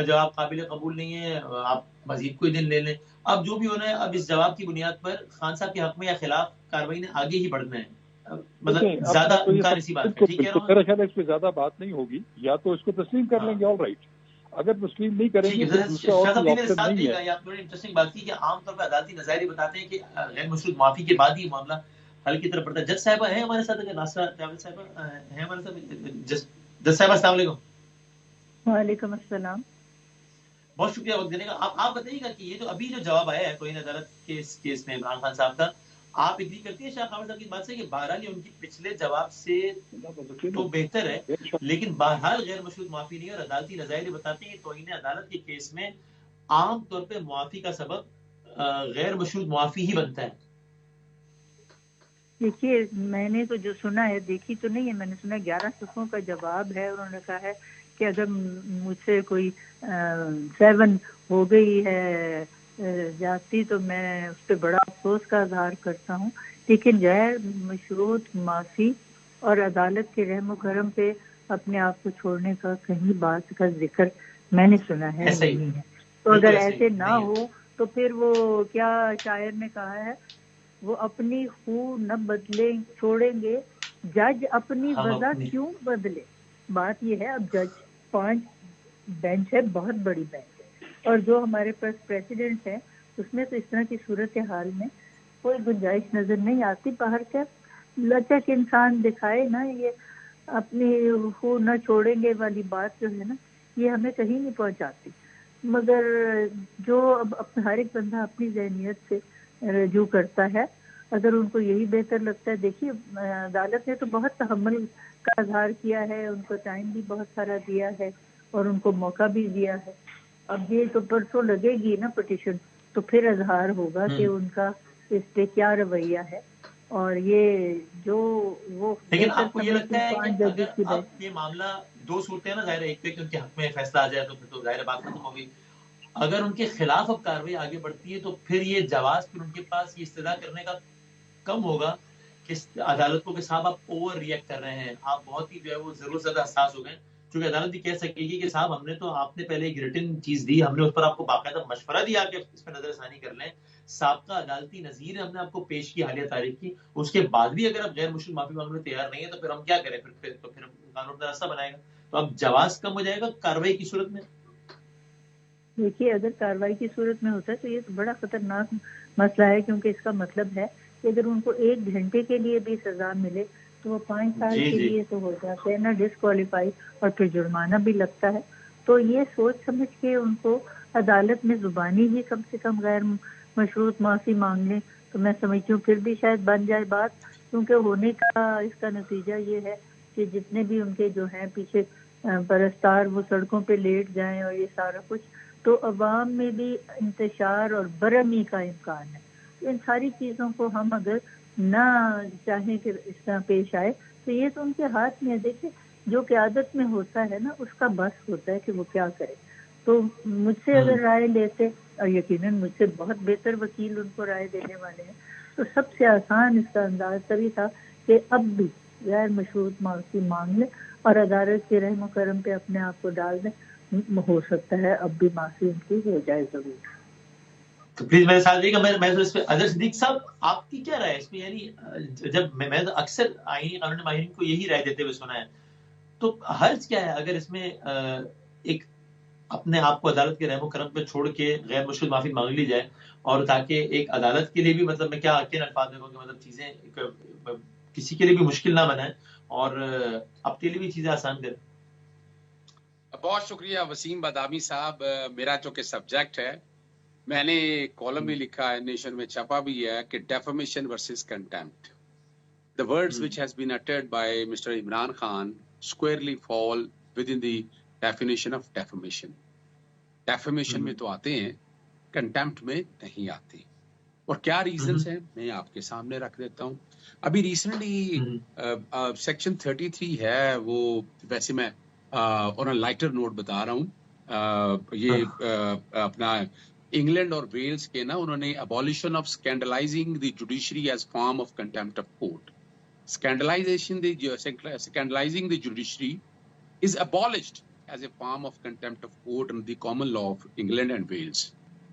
جواب قابل قبول نہیں ہے، آپ مزید کوئی دن لے لیں. اب جو بھی ہونا ہے اب اس جواب کی بنیاد پر خان صاحب کے حق میں یا خلاف کارروائی نے آگے ہی بڑھنا ہے. مطلب زیادہ امکان اسی بات ہے. ٹھیک ہے، میرا خیال ہے اس پہ زیادہ بات نہیں ہوگی، یا تو اس کو تسلیم کر لیں گے آل رائٹ. اگر تسلیم نہیں کریں گے تو دوسرا اور کوئی آپشن نہیں ہے. آپ نے انٹرسٹنگ بات کی کہ عام طور پہ عدالتی نظائر بتاتے ہیں کہ غیر مشروط معافی کے بعد ہی معاملہ حل کی طرف بڑھتا ہے. جج صاحبہ ہیں ہمارے ساتھ, اگر ناصرہ جاوید صاحبہ ہیں ہمارے ساتھ. جج صاحبہ السلام علیکم. وعلیکم السلام. بہت شکریہ وقت دینے کا. آپ بتائیے گا کہ یہ جو ابھی جو جواب آیا ہے توہین عدالت کے اس کیس میں عمران خان صاحب کا, آپ اگری کرتی ہیں شاہ خاور صاحب کی بات سے کہ بہرحال ان کی پچھلے جواب سے تو بہتر ہے, لیکن بہرحال غیر مشروط معافی نہیں, اور عدالتی نظائر بتاتے ہیں کہ توہین عدالت کے کیس میں عام طور پہ معافی کا سبب غیر مشروط معافی ہی بنتا ہے. دیکھیے میں نے تو جو سنا ہے, دیکھی تو نہیں ہے, میں نے سنا 11 صفحوں کا جواب ہے. انہوں نے کہا ہے کہ اگر مجھ سے کوئی 7 ہو گئی ہے جاتی تو میں اس پہ بڑا افسوس کا اظہار کرتا ہوں, لیکن غیر مشروط معافی اور عدالت کے رحم و کرم پہ اپنے آپ کو چھوڑنے کا کہیں بات کا ذکر میں نے سنا ہے نہیں ہے. تو اگر ایسے نہ ہو تو پھر وہ کیا شاعر نے کہا ہے, وہ اپنی خو نہ بدلے چھوڑیں گے جج اپنی وضع کیوں بدلے. بات یہ ہے اب جج 5 بینچ ہے, بہت بڑی بینچ ہے, اور جو ہمارے پاس پریسیڈنٹ ہے اس میں تو اس طرح کی صورتحال میں کوئی گنجائش نظر نہیں آتی. باہر کا لچک انسان دکھائے نا, یہ اپنی خو نہ چھوڑیں گے والی بات جو ہے نا, یہ ہمیں کہیں نہیں پہنچاتی. مگر جو اب ہر ایک بندہ اپنی ذہنیت سے رجوع کرتا ہے, اگر ان کو یہی بہتر لگتا ہے. دیکھیے عدالت نے تو بہت تحمل کا اظہار کیا ہے, ان کو ٹائم بھی بہت سارا دیا ہے اور ان کو موقع بھی دیا ہے. اب یہ تو پرسوں لگے گی نا پٹیشن, تو پھر اظہار ہوگا کہ ان کا اس پہ کیا رویہ ہے. اور یہ جو وہ لیکن آپ کو یہ لگتا ہے کہ اگر اب یہ معاملہ 2 صورتیں ہیں نا, ظاہر ہے ایک پہ کہ ان کے حق میں فیصلہ آ جائے تو پھر تو ظاہر بات ختم ہوگی. اگر ان کے خلاف اب کارروائی آگے بڑھتی ہے تو پھر یہ جواز پھر ان کے پاس یہ استدعا کرنے کا کم ہوگا کہ عدالت کو کہ صاحب آپ اوور ریئیکٹ کر رہے ہیں, آپ بہت ہی جو ہے وہ ضرور زیادہ حساس ہو گئے. چونکہ عدالت بھی کہہ سکے گی کہ صاحب ہم نے تو آپ نے پہلے ایک ریٹن چیز دی, ہم نے اس پر آپ کو باقاعدہ مشورہ دیا کہ اس پہ نظر ثانی کر لیں, سابقہ عدالتی نظیر ہم نے آپ کو پیش کی حالیہ تاریخ کی, اس کے بعد بھی اگر آپ غیر مشروط معافی مانگنے تیار نہیں ہے تو پھر ہم کیا کریں, پھر قانون کا راستہ بنائے گا. تو اب جواز کم ہو جائے گا کارروائی کی صورت میں. دیکھیے اگر کارروائی کی صورت میں ہوتا ہے تو یہ بڑا خطرناک مسئلہ ہے, کیونکہ اس کا مطلب ہے کہ اگر ان کو 1 گھنٹے کے لیے بھی سزا ملے تو وہ 5 سال کے لیے تو ہو جاتے ہیں نا ڈسکوالیفائی, اور پھر جرمانہ بھی لگتا ہے. تو یہ سوچ سمجھ کے ان کو عدالت میں زبانی ہی کم سے کم غیر مشروط معافی مانگ لیں تو میں سمجھتی ہوں پھر بھی شاید بن جائے بات. کیونکہ ہونے کا اس کا نتیجہ یہ ہے کہ جتنے بھی ان کے جو ہیں پیچھے پرستار وہ سڑکوں پہ لیٹ جائیں اور یہ سارا کچھ, تو عوام میں بھی انتشار اور برہمی کا امکان ہے. ان ساری چیزوں کو ہم اگر نہ چاہیں کہ اس طرح پیش آئے تو یہ تو ان کے ہاتھ میں. دیکھیں جو قیادت میں ہوتا ہے نا اس کا بس ہوتا ہے کہ وہ کیا کرے. تو مجھ سے اگر رائے لیتے, اور یقیناً مجھ سے بہت بہتر وکیل ان کو رائے دینے والے ہیں, تو سب سے آسان اس کا انداز تبھی تھا کہ اب بھی غیر مشروط معافی مانگ لیں اور عدالت کے رحم و کرم پہ اپنے آپ کو ڈال دیں. ہو سکتا ہے اب بھی معافی ان کی ہو جائے ضرور. تو پلیز میرے ساتھ دیکھیے میں تو اس پہ اظہر صدیق صاحب آپ کی کیا رائے اس پہ. یعنی جب میں تو اکثر آئینی قانون ماہرین کو یہی رائے دیتے ہوئے سنا ہے, تو حرج کیا ہے اگر اس میں ایک اپنے آپ کو عدالت کے رحم و کرم پہ چھوڑ کے غیر مشروط معافی مانگ لی جائے, اور تاکہ ایک عدالت کے لیے بھی مطلب میں کیا کن الفاظ میں کہ مطلب چیزیں کسی کے لیے بھی مشکل نہ بنائیں اور اپنے لیے بھی چیزیں آسان کریں. بہت شکریہ وسیم بادامی صاحب. میرا جو کہ سبجیکٹ ہے, میں نے کالم بھی لکھا ہے, نیشن میں چھپا بھی ہے کہ defamation versus contempt. The words which has been uttered by Mr. Imran Khan squarely fall within the definition of defamation. Defamation میں تو آتے ہیں, contempt میں نہیں آتے. اور کیا ریزنز ہیں میں آپ کے سامنے رکھ دیتا ہوں. ابھی ریسنٹلی سیکشن 33 ہے, وہ ویسے میں اور لائٹر نوٹ بتا رہا ہوں, یہ اپنا انگلینڈ اور ویلز کے نا انہوں نے abolition of scandalizing the judiciary as form of contempt of court. Scandalizing the judiciary is abolished as a form of contempt of court in the common law of England and Wales.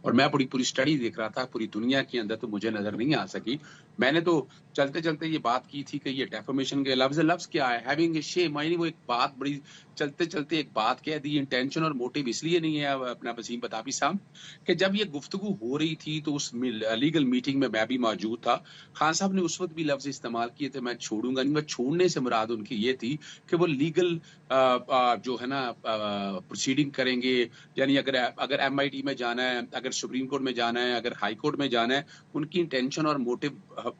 اور میں پوری اسٹڈی دیکھ رہا تھا پوری دنیا کے اندر, تو مجھے نظر نہیں آ سکی. میں نے تو چلتے چلتے یہ بات کی تھی کہ یہ ڈیفامیشن کے لفظ کیا ہے, ہیونگ اے شیم, یعنی وہ ایک بات بڑی چلتے چلتے ایک بات کہہ دی. انٹینشن اور موٹیو اس لیے نہیں ہے اپنا وسیم بادامی صاحب کہ جب یہ گفتگو ہو رہی تھی تو اس لیگل میٹنگ میں بھی موجود تھا. خان صاحب نے اس وقت بھی لفظ استعمال کیے تھے میں چھوڑوں گا نہیں. میں چھوڑنے سے مراد ان کی یہ تھی کہ وہ لیگل جو ہے نا پروسیڈنگ کریں گے, یعنی اگر ایم آئی ٹی میں جانا ہے, اگر سپریم کورٹ میں جانا ہے, اگر ہائی کورٹ میں جانا ہے, ان کی انٹینشن اور موٹیو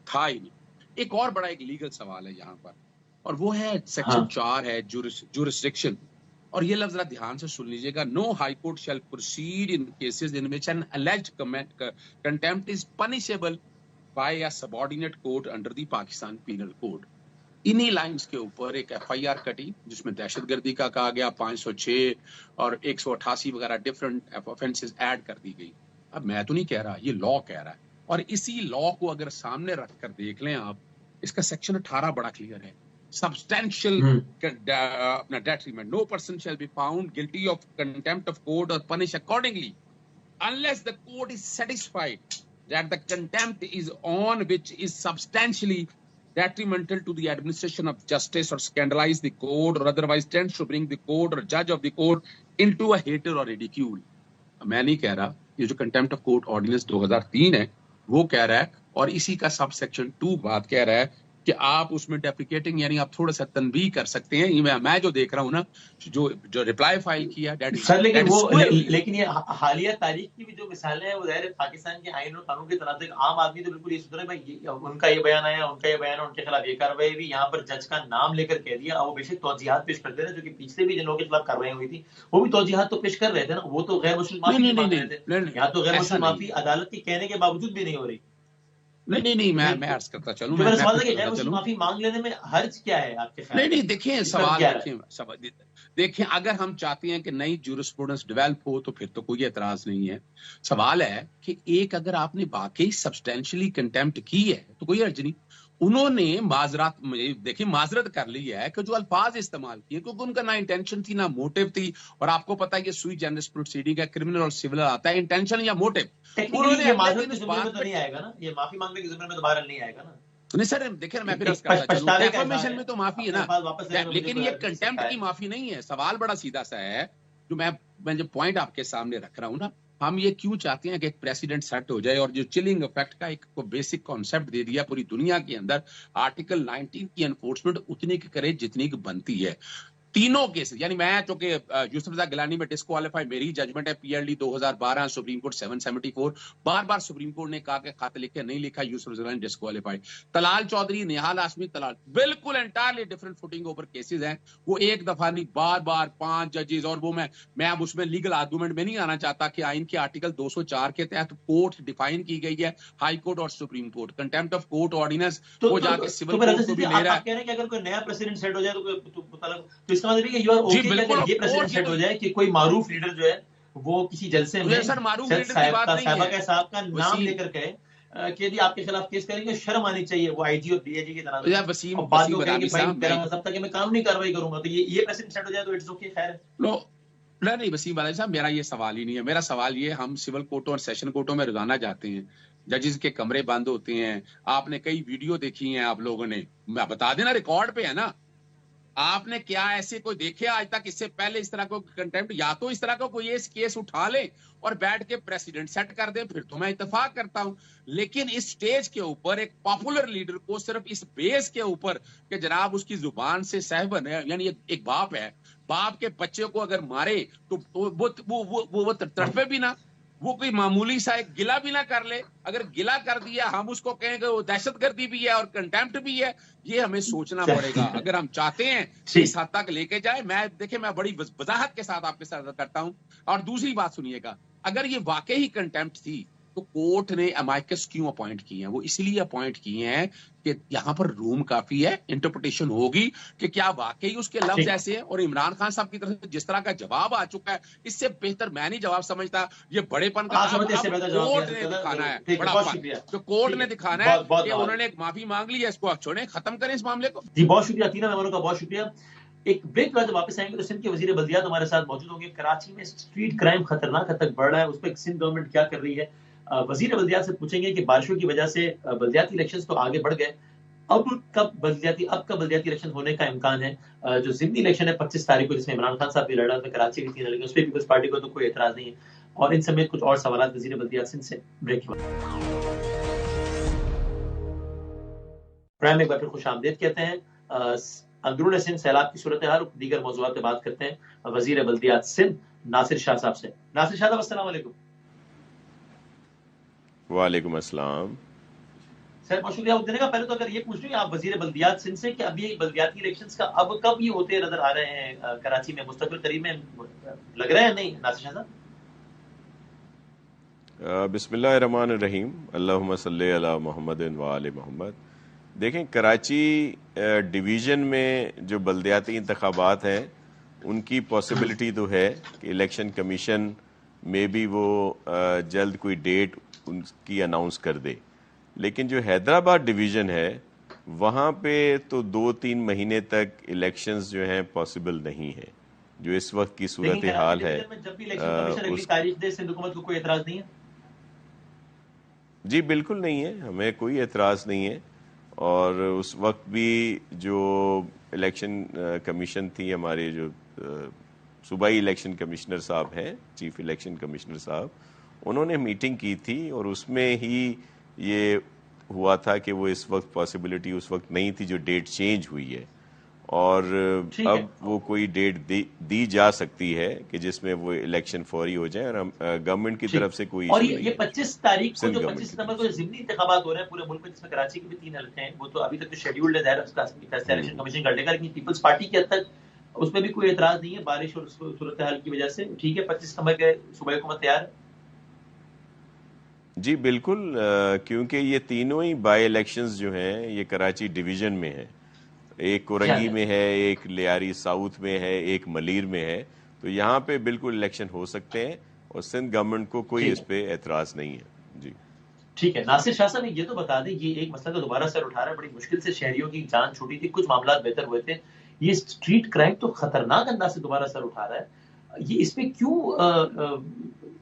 تھا ہی نہیں. ایک اور بڑا ایک لیگل سوال ہے یہاں پر, اور وہ ہے سیکشن 4 ہے جورسڈکشن. اور یہ لفظ ذرا دھیان سے سن لیجیے گا. No high court shall proceed in cases in which an alleged contempt is punishable by a subordinate court under the Pakistan Penal Code. انہی لائنز کے اوپر ایک ایف آئی آر کٹی جس میں دہشت گردی کا کہا گیا 506 اور 188 وغیرہ ڈفرنٹ آفینسز ایڈ کر دی گئی. اب میں تو نہیں کہہ رہا, یہ لا کہہ رہا ہے, اور اسی لا کو اگر سامنے رکھ کر دیکھ لیں آپ, اس کا سیکشن 18 بڑا کلیئر ہے. substantial detriment, no person shall be found guilty of contempt of court or punished accordingly unless the court is satisfied that the contempt is on which is substantially detrimental to the administration of justice or scandalize the court or otherwise tends to bring the court or judge of the court into a hater or ridicule. میں نہیں کہہ رہا, یہ جو contempt of court ordinance 2003 ہے وہ کہہ رہا ہے, اور اسی کا سب سیکشن 2 بات کہہ رہا ہے کہ آپ اس میں ڈیپلیکیٹنگ یعنی آپ تھوڑا سا تنبیہ کر سکتے ہیں. میں جو دیکھ رہا ہوں نا, جو ریپلائی فائل کیا سر, لیکن یہ حالیہ تاریخ کی بھی جو مثالیں ہیں وہ ظاہر ہے پاکستان کے آئین اور قانون کے تناظر عام آدمی تو بالکل یہ سوچ رہے بھائی ان کا یہ بیان آیا, ان کا یہ بیان, ان کے خلاف یہ کاروائی بھی, یہاں پر جج کا نام لے کر کہہ دیا. وہ بے شک توجیحات پیش کرتے رہے, جو کہ پچھلے بھی جن لوگوں کے خلاف کاروائی ہوئی تھی وہ بھی توجیحات تو پیش کر رہے تھے نا. وہ تو غیر مسلم معافی مانگ رہے تھے, یہاں تو غیر مسلم معافی عدالت کے کہنے کے باوجود بھی نہیں ہو رہی. نہیں میں عرض کرتا چلوں, میرا سوال ہے کہ غیر مسلم معافی مانگ لینے میں حرج کیا ہے آپ کے خیال؟ نہیں دیکھیں سوال دیکھیں اگر ہم چاہتے ہیں کہ نئی جورسپروڈنس ڈیولپ ہو تو پھر تو کوئی اعتراض نہیں ہے. سوال ہے کہ ایک اگر آپ نے واقعی سبسٹینشلی کنٹیمپٹ کی ہے تو کوئی حرج نہیں. انہوں نے معذرت کر لی ہے کہ جو الفاظ استعمال کیے, کیونکہ ان کا نہ انٹینشن تھی نہ موٹیو تھی, اور آپ کو پتا ہے کہ سوئی جنرس پروسیڈنگ ہے, کرمنل اور سول آتا ہے, انٹینشن یا موٹیو. انہوں نے معذرت کے ذمہ میں تو نہیں آئے گا نا, یہ معافی مانگنے کے ذمہ میں تو بہرحال نہیں آئے گا نا. نہیں سر دیکھیں میں پھر ڈیفامیشن میں تو معافی ہے نا, لیکن یہ کنٹیمپٹ کی معافی نہیں ہے. سوال بڑا سیدھا سا ہے جو میں جو پوائنٹ آپ کے سامنے رکھ رہا ہوں نا. ہم یہ کیوں چاہتے ہیں کہ ایک پریسیڈنٹ سیٹ ہو جائے, اور جو چلنگ افیکٹ کا ایک بیسک کانسیپٹ دے دیا پوری دنیا کے اندر, آرٹیکل 19 کی انفورسمنٹ اتنی کی کرے جتنی کی بنتی ہے. تینوں کیسز, یعنی میں چونکہ یوسف رضا گیلانی میں ڈسکوالیفائی, میری ججمنٹ ہے P L D 2012 supreme court 774, بار سپریم کورٹ نے کہا کہ خط لکھے نہیں لکھا, یوسف رضا گیلانی ڈسکوالیفائی. طلال چودھری, نہال ہاشمی, طلال بالکل انٹائرلی ڈفرنٹ فوٹنگ اوپر کیسز ہیں. وہ ایک دفعہ نہیں بار 5 ججز, اور وہ میں اب اس میں لیگل آرگومنٹ میں نہیں آنا چاہتا کہ آئین کے آرٹیکل 204 کے تحت کورٹ ڈیفائن کی گئی ہے, ہائی کورٹ اور supreme court. Contempt of court ordinance وہ جا کے سول کورٹ کو بھی لے رہا ہے. آپ کہہ رہے ہیں کہ اگر کوئی نیا پریسیڈنٹ سیٹ ہو جائے تو اس کا مطلب ہے کہ یو آر اوکے یہ پریسیڈنٹ سیٹ ہو جائے کہ کوئی معروف لیڈر جو ہے وہ کسی جلسے میں صاحبہ کے صاحب کا نام لے کر کہے کہ جی آپ کے خلاف کیس کریں گے, شرم آنی چاہیے وہ آئی جی اور ڈی اے جی کی طرح, بات کو کہیں کہ بھائی میرا مطلب تھا کہ میں قانونی کاروائی کروں گا, تو یہ پریسیڈنٹ سیٹ ہو جائے تو اٹس اوکے. خیر نہیں وسیم بادامی صاحب, میرا یہ سوال ہی نہیں ہے. میرا سوال یہ, ہم سول کورٹوں اور سیشن کورٹوں میں روزانہ جاتے ہیں, ججز کے کمرے بند ہوتے ہیں. آپ نے کئی ویڈیو دیکھی ہیں آپ لوگوں نے, بتا دینا ریکارڈ پہ ہے نا. آپ نے کیا ایسے کوئی دیکھے آج تک اس سے پہلے اس طرح کو کنٹیمپٹ, یا تو اس طرح کا کوئی کیس اٹھا لے اور بیٹھ کے پریسیڈنٹ سیٹ کر دیں, پھر تو میں اتفاق کرتا ہوں. لیکن اس سٹیج کے اوپر ایک پاپولر لیڈر کو صرف اس بیس کے اوپر کہ جناب اس کی زبان سے صاحبن ہے, یعنی ایک باپ ہے, باپ کے بچے کو اگر مارے تو وہ تڑپے بھی نہ, وہ کوئی معمولی سا ایک گلا بھی نہ کر لے. اگر گلا کر دیا ہم اس کو کہیں گے وہ دہشت گردی بھی ہے اور کنٹیمپٹ بھی ہے. یہ ہمیں سوچنا پڑے گا اگر ہم چاہتے ہیں اس حد تک لے کے جائے. میں بڑی وضاحت کے ساتھ آپ کے ساتھ کرتا ہوں. اور دوسری بات سنیے گا, اگر یہ واقعی کنٹیمپٹ تھی تو کورٹ نے امائکس کیوں اپوائنٹ کیے ہیں؟ وہ اس لیے اپوائنٹ کیے ہیں کہ یہاں پر روم کافی ہے, انٹرپریٹیشن ہوگی کہ کیا واقعی اس کے لفظ ایسے ہیں. اور عمران خان صاحب کی طرف سے جس طرح کا جواب آ چکا ہے, اس سے بہتر میں نہیں جواب سمجھتا. یہ بڑے پن کا کورٹ نے دکھانا ہے, بڑا جو کورٹ نے دکھانا ہے کہ انہوں نے ایک معافی مانگ لی ہے, اس کو آپ چھوڑیں, ختم کریں اس معاملے کو. جی بہت شکریہ تینوں مہمانوں کا, بہت شکریہ. ایک بریک بعد واپس آئیں گے تو سندھ کے وزیر بلدیات ہمارے ساتھ موجود ہوں گے. کراچی میں اسٹریٹ کرائم خطرناک حد تک بڑھ رہا ہے, اس پہ سندھ گورنمنٹ کیا کر رہی ہے, وزیر بلدیات سے پوچھیں گے کہ بارشوں کی وجہ سے بلدیاتی الیکشنز تو آگے بڑھ گئے، اب کب بلدیاتی الیکشن ہونے کا امکان ہے؟ جو ضمنی الیکشن ہے 25 تاریخ کو، جس میں عمران خان صاحب بھی لڑا تھا، کراچی کی 3 الیکشن، اس پہ پیپلز پارٹی کو تو کوئی اعتراض نہیں ہے، اور ان سمیت کچھ اور سوالات وزیر بلدیات سندھ سے بریک کے بعد۔ پرائم میں ایک بار پھر خوش آمدید کہتے ہیں۔ اندرون سندھ سیلاب کی صورتحال اور دیگر موضوعات پہ بات کرتے ہیں وزیر بلدیات سندھ ناصر شاہ صاحب سے۔ ناصر شاہ صاحب السلام علیکم۔ وعلیکم السلام سر، بہت شکریہ وقت دینے کا۔ پہلے تو اگر یہ پوچھ لیں آپ وزیر بلدیات سندھ سے کہ اب یہ بلدیاتی الیکشنز کا اب کب یہ ہوتے نظر آ رہے ہیں کراچی میں؟ مستقبل قریب میں لگ رہے ہیں نہیں ناصر شاہ صاحب؟ بسم اللہ الرحمن الرحیم، اللہم صلی علی محمد وآل محمد۔ دیکھیں، کراچی ڈویژن میں جو بلدیاتی انتخابات ہیں ان کی پاسبلٹی تو ہے کہ الیکشن کمیشن میں بھی وہ جلد کوئی ڈیٹ ان کی اناؤنس کر دے، لیکن جو حیدرآباد ڈویژن ہے وہاں پہ تو 2-3 مہینے تک الیکشنز جو ہیں پاسبل نہیں ہیں۔ جو اس وقت کی صورتحال ہے، جب بھی الیکشن کمیشن اگلی تاریخ دے، سندھ حکومت کو کوئی اعتراض نہیں ہے؟ جی بالکل نہیں ہے، ہمیں کوئی اعتراض نہیں ہے، اور اس وقت بھی جو الیکشن کمیشن تھی، ہمارے جو صوبائی الیکشن کمشنر صاحب ہیں، چیف الیکشن کمشنر صاحب، انہوں نے میٹنگ کی تھی اور اس میں ہی یہ ہوا تھا کہ وہ اس وقت پاسبلٹی اس وقت نہیں تھی، جو ڈیٹ چینج ہوئی ہے، اور اب وہ کوئی ڈیٹ دی جا سکتی ہے کہ جس میں وہ الیکشن فوری ہو جائیں، اور گورنمنٹ کی طرف سے کوئی اور ایشو نہیں یہ ہے۔ 25 تاریخ کو، جو سندھ 25 ستمبر کو ضمنی انتخابات ہو رہے ہیں پورے ملک میں، جس میں کراچی کے بھی 3 حلقے ہیں، وہ تو ابھی تک تو شیڈیولڈ ہے، ظاہر ہے اس کا فیصلہ الیکشن کمیشن کر لے گا، لیکن پیپلز پارٹی کے حد تک اس میں بھی کوئی اعتراض نہیں ہے بارش اور صورتحال کی وجہ سے؟ ٹھیک ہے، 25 ستمبر کے صوبائی حکومت تیار ہے؟ جی بالکل، کیونکہ یہ تینوں ہی بائی الیکشنز جو ہیں یہ کراچی ڈویژن میں ہیں، ایک کورنگی میں ہے، ایک لیاری ساؤتھ میں ہے، ایک ملیر میں ہے، تو یہاں پہ بالکل الیکشن ہو سکتے ہیں، اور سندھ گورنمنٹ کو کوئی اس پہ اعتراض نہیں ہے۔ جی ٹھیک ہے، ناصر شاہ صاحب یہ تو بتا دیں، یہ ایک مسئلہ تو دوبارہ سر اٹھا رہا ہے، بڑی مشکل سے شہریوں کی جان چھوٹی تھی، کچھ معاملات بہتر ہوئے تھے، یہ اسٹریٹ کرائم تو خطرناک انداز سے دوبارہ سر اٹھا رہا ہے، یہ اس پہ کیوں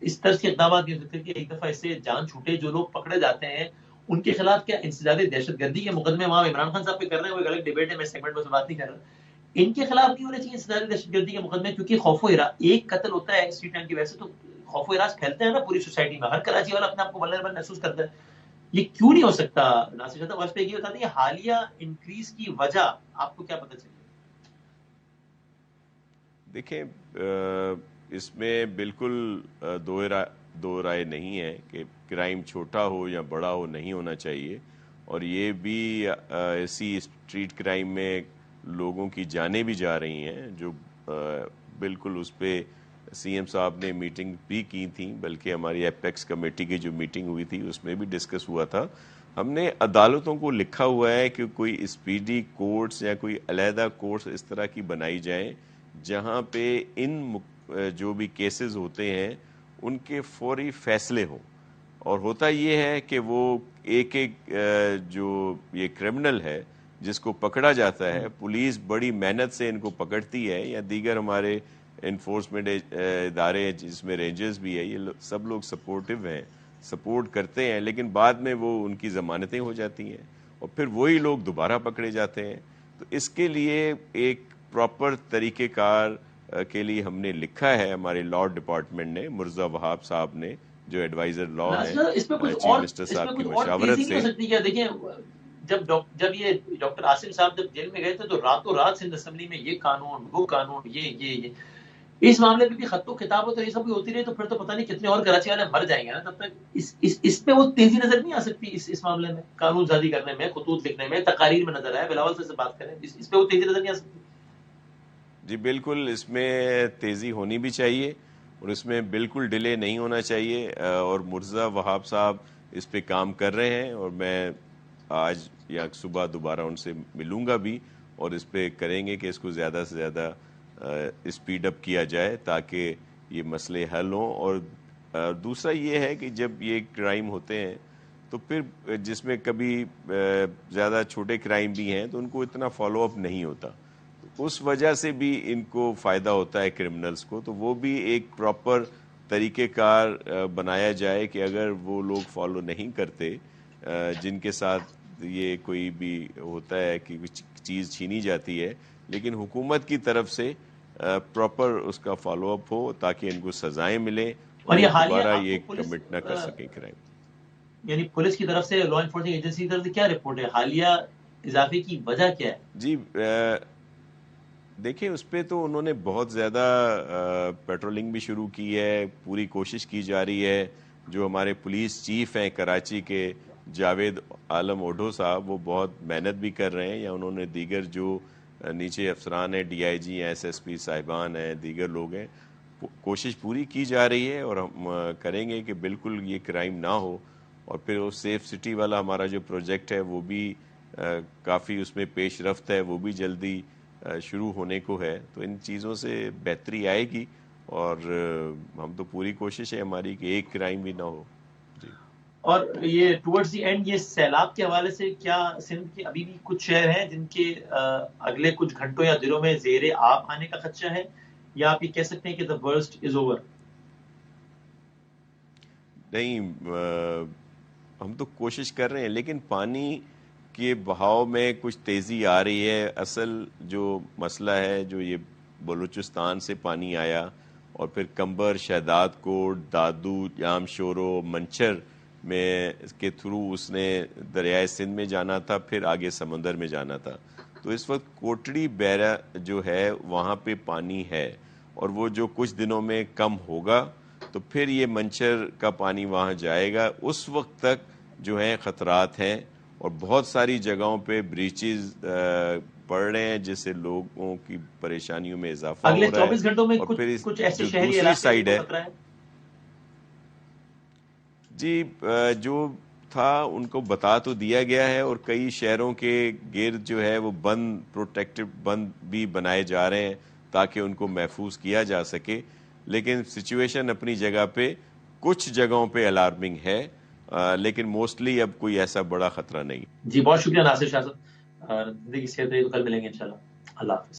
اس طرح کے اقدامات نہیں ہو سکتے کہ ایک دفعہ اس سے جان چھوٹے؟ جو لوگ پکڑے جاتے ہیں ان کے خلاف کیا انسداد دہشت گردی کے مقدمے وہاں عمران خان صاحب پہ کر رہے ہیں، وہ ایک الگ ڈیبیٹ ہے، میں سیگمنٹ میں بات نہیں کر رہا، ان کے خلاف نہیں ہونے چاہیے انسداد دہشت گردی کے مقدمے؟ کیونکہ خوف و ہراس، ایک قتل ہوتا ہے اسٹریٹ ٹائم کی وجہ سے تو خوف و ہراس پھیلتے ہیں نا پوری سوسائٹی میں، ہر کراچی والا اپنے آپ کو ولنریبل محسوس کرتا ہے، یہ کیوں نہیں ہو سکتا؟ ناصر صاحب اس پہ یہ بتا دیں، حالیہ انکریز کی وجہ آپ کو کیا پتہ چلی؟ دیکھیں، اس میں بالکل دو رائے نہیں ہے کہ کرائم چھوٹا ہو یا بڑا ہو، نہیں ہونا چاہیے، اور یہ بھی ایسی اسٹریٹ کرائم میں لوگوں کی جانیں بھی جا رہی ہیں، جو بالکل اس پہ سی ایم صاحب نے میٹنگ بھی کی تھی، بلکہ ہماری ایپیکس کمیٹی کی جو میٹنگ ہوئی تھی اس میں بھی ڈسکس ہوا تھا۔ ہم نے عدالتوں کو لکھا ہوا ہے کہ کوئی اسپیڈی کورٹس یا کوئی علیحدہ کورٹس اس طرح کی بنائی جائیں جہاں پہ ان جو بھی کیسز ہوتے ہیں ان کے فوری فیصلے ہوں، اور ہوتا یہ ہے کہ وہ ایک جو یہ کرمنل ہے جس کو پکڑا جاتا ہے، پولیس بڑی محنت سے ان کو پکڑتی ہے، یا دیگر ہمارے انفورسمنٹ ادارے ہیں جس میں رینجرز بھی ہے، یہ سب لوگ سپورٹیو ہیں، سپورٹ کرتے ہیں، لیکن بعد میں وہ ان کی ضمانتیں ہو جاتی ہیں اور پھر وہی لوگ دوبارہ پکڑے جاتے ہیں۔ تو اس کے لیے ایک پراپر طریقہ کار کے لیے ہم نے لکھا ہے، ہمارے لا ڈپارٹمنٹ نے، مرزا وہاب صاحب نے جو ایڈوائزر لا ہیں چیف منسٹر صاحب کی مشاورت سے۔ دیکھیں، جب یہ ڈاکٹر عاصم صاحب جب جیل میں گئے تھے تو راتوں رات سندھ اسمبلی میں یہ قانون، وہ قانون، یہ اس معاملے میں بھی خط و خطاب ہو تو یہ سب بھی ہوتی رہی تو پھر تو پتہ نہیں کتنے اور کراچی والے مر جائیں گے نا تب تک۔ اس پہ وہ تیزی نظر نہیں آ سکتی اس معاملے میں، قانون سازی کرنے میں، خطوط لکھنے میں، تقاریر میں نظر آئے، بلاول سے بات کریں، اس پہ وہ تیزی نظر نہیں آ سکتی؟ جی بالکل، اس میں تیزی ہونی بھی چاہیے اور اس میں بالکل ڈیلے نہیں ہونا چاہیے، اور مرزا وہاب صاحب اس پہ کام کر رہے ہیں، اور میں آج یا صبح دوبارہ ان سے ملوں گا بھی، اور اس پہ کریں گے کہ اس کو زیادہ سے زیادہ اسپیڈ اپ کیا جائے تاکہ یہ مسئلے حل ہوں۔ اور دوسرا یہ ہے کہ جب یہ کرائم ہوتے ہیں تو پھر جس میں کبھی زیادہ چھوٹے کرائم بھی ہیں تو ان کو اتنا فالو اپ نہیں ہوتا، اس وجہ سے بھی ان کو فائدہ ہوتا ہے کرمنلز کو، تو وہ بھی ایک پراپر طریقہ کار بنایا جائے کہ اگر وہ لوگ فالو نہیں کرتے جن کے ساتھ یہ کوئی بھی ہوتا ہے کہ کچھ چیز چھینی جاتی ہے، لیکن حکومت کی طرف سے پراپر اس کا فالو اپ ہو تاکہ ان کو سزائیں ملیں اور یہ حالیہ دوبارہ آپ یہ کو پولیس کمٹ نہ کر سکیں کرائم. یعنی پولیس کی طرف سے، لا انفورسنگ ایجنسی کی طرف سے کیا رپورٹ ہے؟ حالیہ اضافے کی وجہ کیا ہے؟ جی دیکھیں اس پہ تو انہوں نے بہت زیادہ پیٹرولنگ بھی شروع کی ہے، پوری کوشش کی جا رہی ہے. جو ہمارے پولیس چیف ہیں کراچی کے جاوید عالم اوڈھو صاحب، وہ بہت محنت بھی کر رہے ہیں، یا انہوں نے دیگر جو نیچے افسران ہیں، ڈی آئی جی ہیں، ایس ایس پی صاحبان ہیں، دیگر لوگ ہیں، کوشش پوری کی جا رہی ہے اور ہم کریں گے کہ بالکل یہ کرائم نہ ہو. اور پھر وہ سیف سٹی والا ہمارا جو پروجیکٹ ہے وہ بھی کافی اس میں پیش رفت ہے، وہ بھی جلدی شروع ہونے کو ہے. تو ان چیزوں سے بہتری آئے گی اور ہم تو پوری کوشش ہے ہماری کہ ایک کرائم بھی نہ ہو. جی. اور یہ ٹورڈز دی اینڈ، یہ سیلاب کے حوالے سے کیا سندھ کے ابھی بھی کچھ شہر ہیں جن کے اگلے کچھ گھنٹوں یا دنوں میں زیر آب آنے کا خدشہ ہے، یا آپ یہ کہہ سکتے ہیں کہ the worst is over؟ نہیں، ہم تو کوشش کر رہے ہیں لیکن پانی کے بہاؤ میں کچھ تیزی آ رہی ہے. اصل جو مسئلہ ہے جو یہ بلوچستان سے پانی آیا اور پھر کمبر، شہداد کوٹ، دادو، یام شورو، منچر میں کے تھرو اس نے دریائے سندھ میں جانا تھا، پھر آگے سمندر میں جانا تھا. تو اس وقت کوٹڑی بیرا جو ہے وہاں پہ پانی ہے، اور وہ جو کچھ دنوں میں کم ہوگا تو پھر یہ منچر کا پانی وہاں جائے گا. اس وقت تک جو ہیں خطرات ہیں اور بہت ساری جگہوں پہ بریچز پڑ رہے ہیں جس سے لوگوں کی پریشانیوں میں اضافہ ہو رہا ہے. اگلے 24 گھنٹوں میں اور پھر کچھ ایسے جو شہری دوسری علاقے سائڈ ہے، خطرہ ہے؟ جی جو تھا ان کو بتا تو دیا گیا ہے، اور کئی شہروں کے گرد جو ہے وہ بند، پروٹیکٹیو بند بھی بنائے جا رہے ہیں تاکہ ان کو محفوظ کیا جا سکے. لیکن سچویشن اپنی جگہ پہ کچھ جگہوں پہ الارمنگ ہے، لیکن موسٹلی اب کوئی ایسا بڑا خطرہ نہیں. جی بہت شکریہ ناصر شاہ صاحب. زندگی صحت رہی تو کل ملیں گے انشاءاللہ. اللہ حافظ.